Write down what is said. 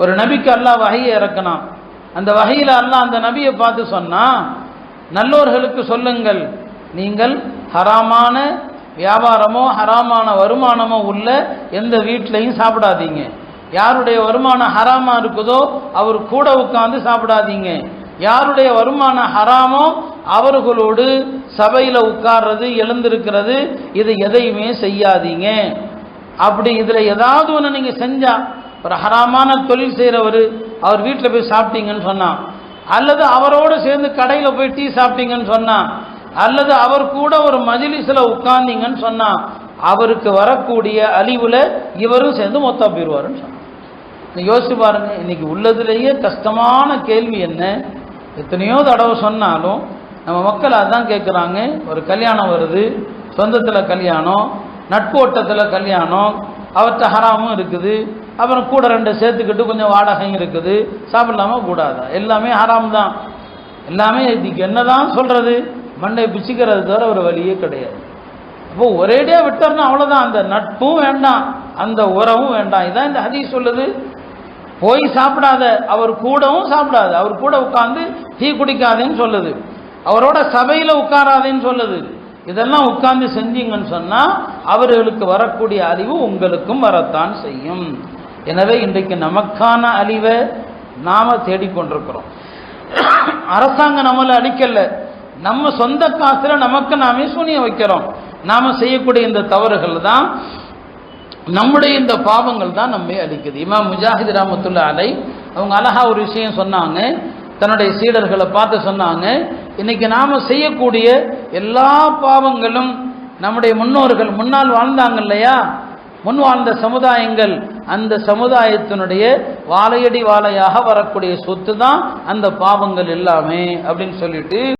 ஒரு நபிக்கு அல்லாஹ் வஹீயை இறக்கினான். அந்த வஹீல அல்லாஹ் அந்த நபியை பார்த்து சொன்னா, நல்லோர்களுக்கு சொல்லுங்கள், நீங்கள் ஹராமான வியாபாரமோ ஹராமான வருமானமோ உள்ள எந்த வீட்டிலையும் சாப்பிடாதீங்க. யாருடைய வருமானம் ஹராமா இருக்குதோ அவர் கூட உட்கார்ந்து சாப்பிடாதீங்க. யாருடைய வருமானம் ஹராமோ அவர்களோடு சபையில் உட்கார்றது, எழுந்திருக்கிறது, இது எதையுமே செய்யாதீங்க. அப்படி இதில் ஏதாவது ஒன்று நீங்கள் செஞ்சா, ஒரு ஹராமான தொழில் செய்கிறவர் அவர் வீட்டில் போய் சாப்பிட்டீங்கன்னு சொன்னான், அல்லது அவரோடு சேர்ந்து கடையில் போய் டீ சாப்பிட்டீங்கன்னு சொன்னான், அல்லது அவர் கூட ஒரு மஜ்லிஸில் உட்கார்ந்தீங்கன்னு சொன்னா, அவருக்கு வரக்கூடிய அழிவுல இவரும் சேர்ந்து மொத்தம் போயிடுவாருன்னு சொன்னான். யோசிச்சு பாருங்க, இன்னைக்கு உள்ளதுலேயே கஷ்டமான கேள்வி என்ன? எத்தனையோ தடவை சொன்னாலும் நம்ம மக்கள் அதான் கேட்குறாங்க. ஒரு கல்யாணம் வருது, சொந்தத்தில் கல்யாணம், நட்பு ஓட்டத்தில் கல்யாணம், அவர்கிட்ட ஹராமும் இருக்குது, அப்புறம் கூட ரெண்டு சேர்த்துக்கிட்டு கொஞ்சம் வாடகையும் இருக்குது, சாப்பிடலாமா கூடாதா? எல்லாமே ஹராம் தான். எல்லாமே இதுக்கு என்னதான் சொல்றது? மண்டை பிச்சுக்கிறது தவிர ஒரு வழியே கிடையாது. அப்போ ஒரேடியா விட்டர்னா அவ்வளோதான். அந்த நட்பும் வேண்டாம், அந்த உறவும் வேண்டாம். இதான் இந்த ஹதீஸ் சொல்லுது. போய் சாப்பிடாத, அவர் கூடவும் சாப்பிடாது, அவர் கூட உட்கார்ந்து டீ குடிக்காதேன்னு சொல்லுது, அவரோட சபையில் உட்காராதேன்னு சொல்லுது. இதெல்லாம் உட்கார்ந்து செஞ்சீங்கன்னு சொன்னா அவர்களுக்கு வரக்கூடிய அழிவு உங்களுக்கும் வரத்தான் செய்யும். எனவே இன்றைக்கு நமக்கான அழிவை நாம தேடிக்கொண்டிருக்கிறோம். அரசாங்கம் நம்மளை அழிக்கல, நம்ம சொந்த காசுல நமக்கு நாமே சூனியம் வைக்கிறோம். நாம செய்யக்கூடிய இந்த தவறுகள் தான், நம்முடைய இந்த பாவங்கள் தான் நம்மை அழிக்குது. இமாம் முஜாஹித் ரஹ்மத்துல்லாஹி அலைஹி அவங்க அழகா ஒரு விஷயம் சொன்னாங்க. தன்னுடைய சீடர்களை பார்த்து சொன்னாங்க, இன்னைக்கு நாம செய்யக்கூடிய எல்லா பாவங்களும் நம்முடைய முன்னோர்கள் முன்னால் வாழ்ந்தாங்க இல்லையா, முன் வாழ்ந்த சமுதாயங்கள், அந்த சமுதாயத்தினுடைய வாழையடி வாழையாக வரக்கூடிய சொத்து தான் அந்த பாவங்கள் எல்லாமே அப்படின்னு சொல்லிட்டு